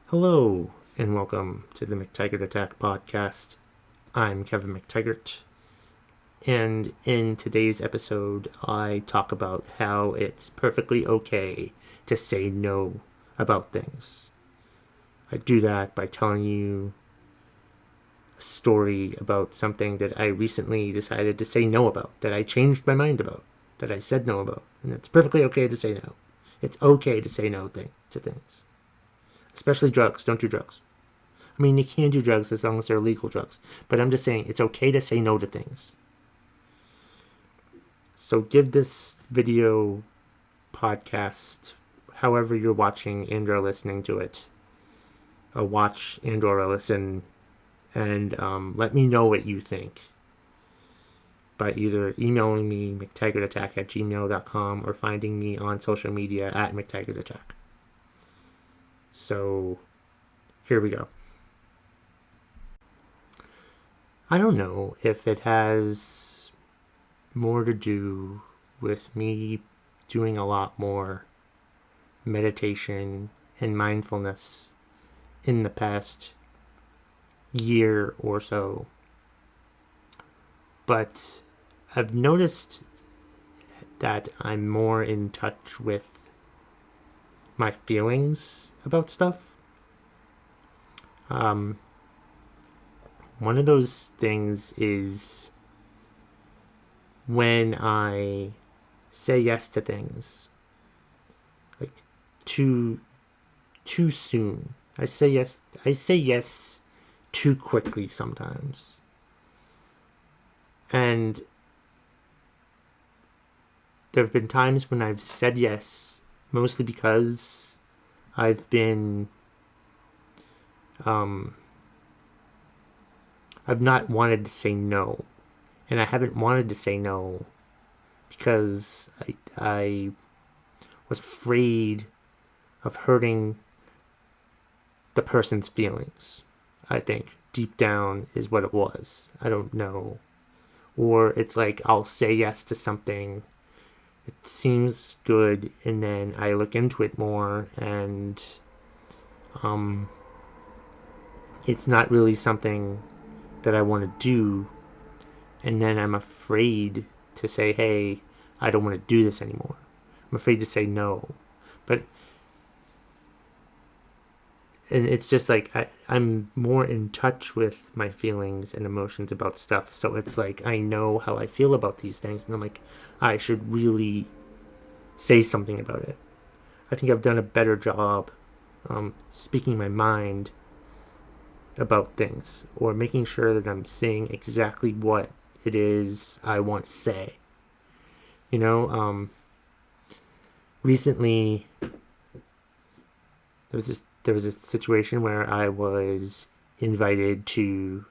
Hello, and welcome to the McTaggart Attack Podcast. I'm Kevin McTaggart, and in today's episode, I talk about how it's perfectly okay to say no about things. I do that by telling you a story about something that I recently decided to say no about, that I changed my mind about, that I said no about, and it's perfectly okay to say no. It's okay to say no to things. Especially drugs. Don't do drugs. I mean, you can do drugs as long as they're legal drugs. But I'm just saying, it's okay to say no to things. So give this video podcast, however you're watching and or listening to it, a watch and or a listen. And let me know what you think by either emailing me, McTaggartAttack@gmail.com, or finding me on social media at McTaggartAttack. So, here we go. I don't know if it has more to do with me doing a lot more meditation and mindfulness in the past year or so. But I've noticed that I'm more in touch with my feelings about stuff. One of those things is when I say yes to things, like too soon. I say yes too quickly sometimes. And there have been times when I've said yes, mostly because I've been I've not wanted to say no. And I haven't wanted to say no because I was afraid of hurting the person's feelings. I think deep down is what it was. I don't know. Or it's like I'll say yes to something, it seems good, and then I look into it more, and it's not really something that I want to do, and then I'm afraid to say, hey, I don't want to do this anymore. I'm afraid to say no. And it's just like I'm more in touch with my feelings and emotions about stuff. So it's like I know how I feel about these things, and I'm like, I should really say something about it. I think I've done a better job speaking my mind about things, or making sure that I'm saying exactly what it is I want to say. Recently there was a situation where I was invited to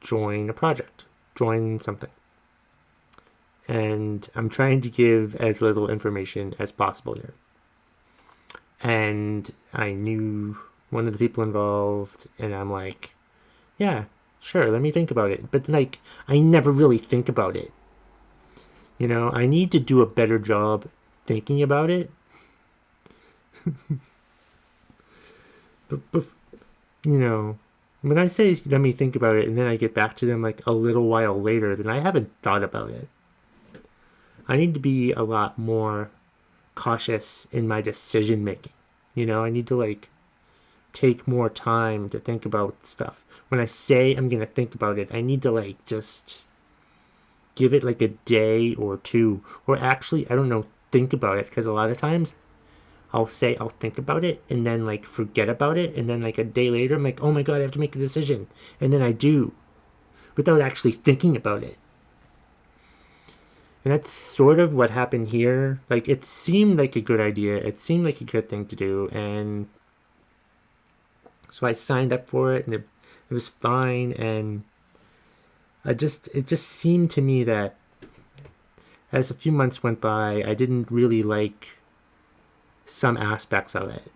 join a project, join something. And I'm trying to give as little information as possible here. And I knew one of the people involved, and I'm like, yeah, sure, let me think about it. But like, I never really think about it. I need to do a better job thinking about it. but when I say let me think about it and then I get back to them like a little while later, then I haven't thought about it. I need to be a lot more cautious in my decision making. I need to like take more time to think about stuff. When I say I'm going to think about it, I need to like just give it like a day or two, or actually, I don't know, think about it, because a lot of times I'll say I'll think about it and then like forget about it, and then like a day later I'm like, oh my god, I have to make a decision, and then I do without actually thinking about it. And that's sort of what happened here. Like, it seemed like a good idea, it seemed like a good thing to do, and so I signed up for it, and it was fine. And it just seemed to me that as a few months went by, I didn't really like some aspects of it.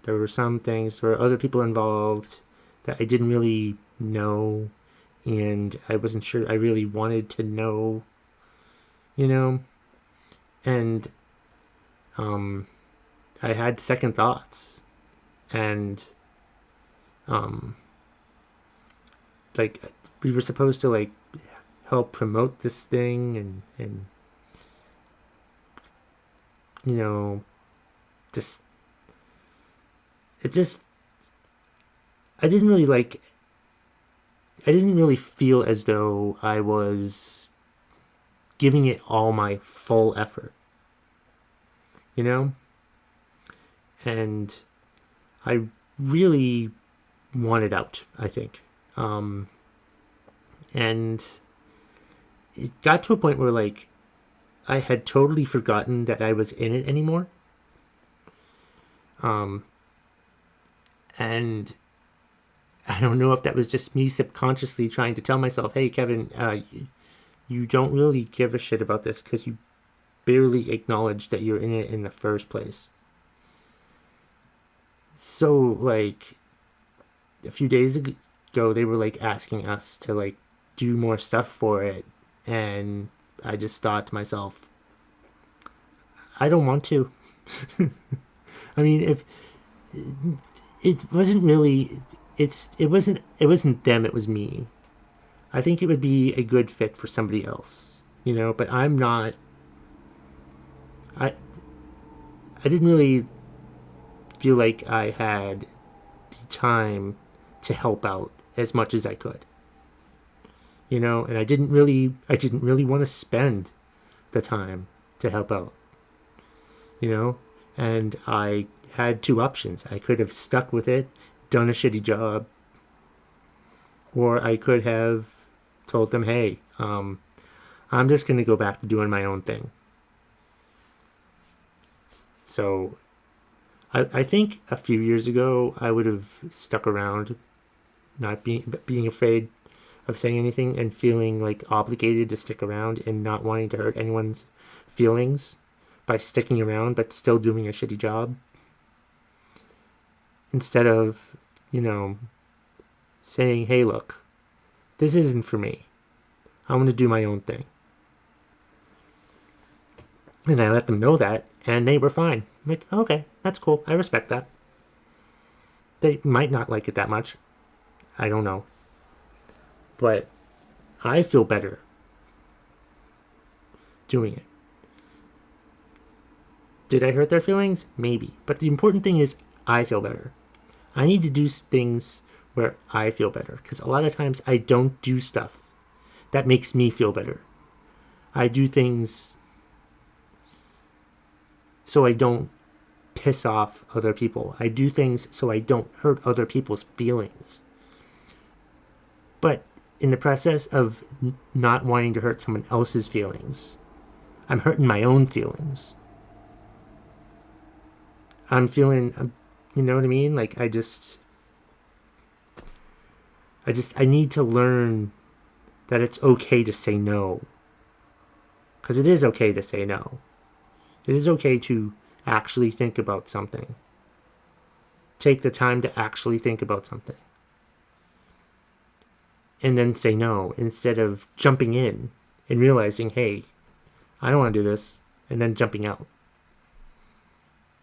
There were some things, there were other people involved that I didn't really know, and I wasn't sure I really wanted to know, and I had second thoughts, And like we were supposed to like help promote this thing, and you know, just it just I didn't really feel as though I was giving it all my full effort, you know? And I really wanted out, I think. And it got to a point where, like, I had totally forgotten that I was in it anymore. And I don't know if that was just me subconsciously trying to tell myself, hey, Kevin, you don't really give a shit about this because you barely acknowledge that you're in it in the first place. So, like, a few days ago, they were, like, asking us to, like, do more stuff for it. And I just thought to myself, I don't want to. I mean, if it wasn't really, it wasn't them, it was me. I think it would be a good fit for somebody else, you know, but I'm not, I didn't really feel like I had the time to help out as much as I could, you know, and I didn't really want to spend the time to help out, you know, and I had two options. I could have stuck with it, done a shitty job, or I could have told them, hey, I'm just going to go back to doing my own thing. So I think a few years ago I would have stuck around, not being afraid of saying anything and feeling like obligated to stick around and not wanting to hurt anyone's feelings by sticking around but still doing a shitty job. Instead of, you know, saying, hey, look, this isn't for me. I want to do my own thing. And I let them know that, and they were fine. I'm like, okay, that's cool. I respect that. They might not like it that much. I don't know. But I feel better doing it. Did I hurt their feelings? Maybe. But the important thing is I feel better. I need to do things where I feel better. Because a lot of times I don't do stuff that makes me feel better. I do things so I don't piss off other people. I do things so I don't hurt other people's feelings. But in the process of not wanting to hurt someone else's feelings, I'm hurting my own feelings. I'm feeling, you know what I mean? Like, I need to learn that it's okay to say no. Because it is okay to say no. It is okay to actually think about something. Take the time to actually think about something. And then say no, instead of jumping in and realizing, hey, I don't want to do this, and then jumping out.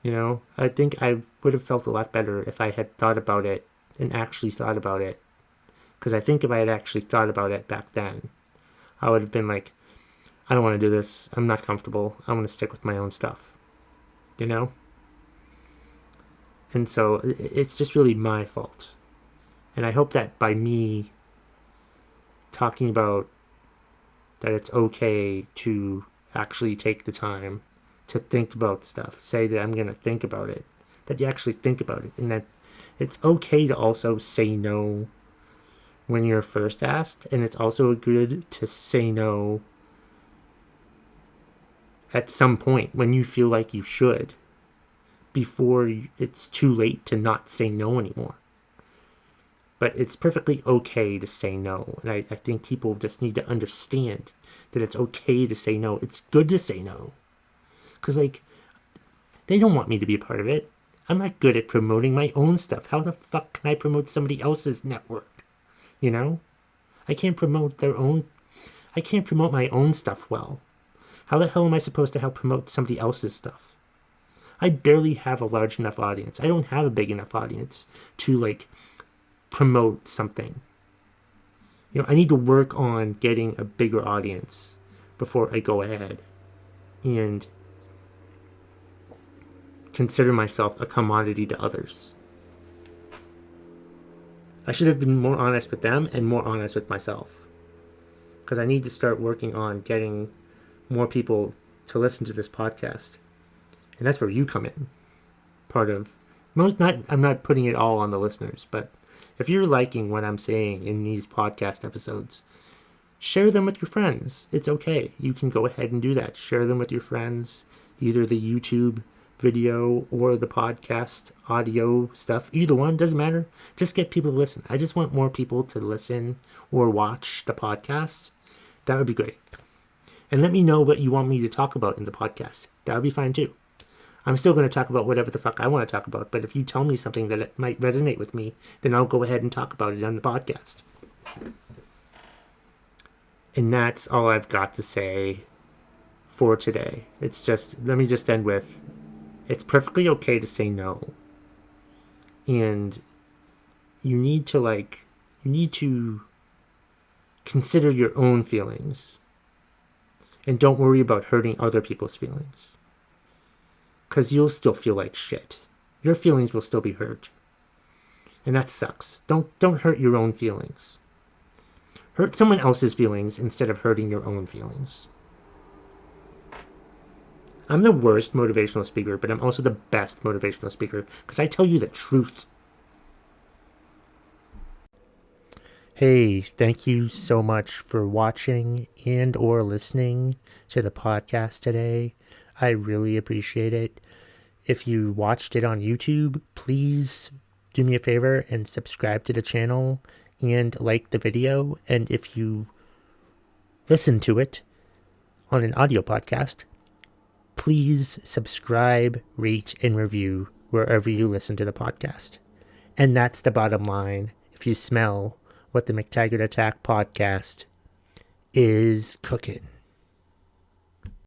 You know, I think I would have felt a lot better if I had thought about it and actually thought about it. Because I think if I had actually thought about it back then, I would have been like, I don't want to do this. I'm not comfortable. I want to stick with my own stuff. You know? And so it's just really my fault. And I hope that by me talking about that it's okay to actually take the time to think about stuff, say that I'm going to think about it, that you actually think about it, and that it's okay to also say no when you're first asked, and it's also good to say no at some point when you feel like you should, before it's too late to not say no anymore. But it's perfectly okay to say no, and I think people just need to understand that it's okay to say no. It's good to say no. Because, like, they don't want me to be a part of it. I'm not good at promoting my own stuff. How the fuck can I promote somebody else's network? You know? I can't promote my own stuff well. How the hell am I supposed to help promote somebody else's stuff? I barely have a large enough audience. I don't have a big enough audience to like promote something. I need to work on getting a bigger audience before I go ahead and consider myself a commodity to others. I should have been more honest with them and more honest with myself. Because I need to start working on getting more people to listen to this podcast. And that's where you come in. I'm not putting it all on the listeners, but if you're liking what I'm saying in these podcast episodes, share them with your friends. It's okay. You can go ahead and do that. Share them with your friends, either the YouTube video or the podcast audio stuff. Either one, doesn't matter. Just get people to listen. I just want more people to listen or watch the podcast. That would be great. And let me know what you want me to talk about in the podcast. That would be fine too. I'm still going to talk about whatever the fuck I want to talk about, but if you tell me something that it might resonate with me, then I'll go ahead and talk about it on the podcast. And that's all I've got to say for today. Let me just end with, it's perfectly okay to say no. And you need to consider your own feelings. And don't worry about hurting other people's feelings. Because you'll still feel like shit. Your feelings will still be hurt. And that sucks. Don't hurt your own feelings. Hurt someone else's feelings instead of hurting your own feelings. I'm the worst motivational speaker, but I'm also the best motivational speaker because I tell you the truth. Hey, thank you so much for watching and or listening to the podcast today. I really appreciate it. If you watched it on YouTube, please do me a favor and subscribe to the channel and like the video. And if you listen to it on an audio podcast, please subscribe, rate, and review wherever you listen to the podcast. And that's the bottom line. If you smell what the McTaggart Attack Podcast is cooking.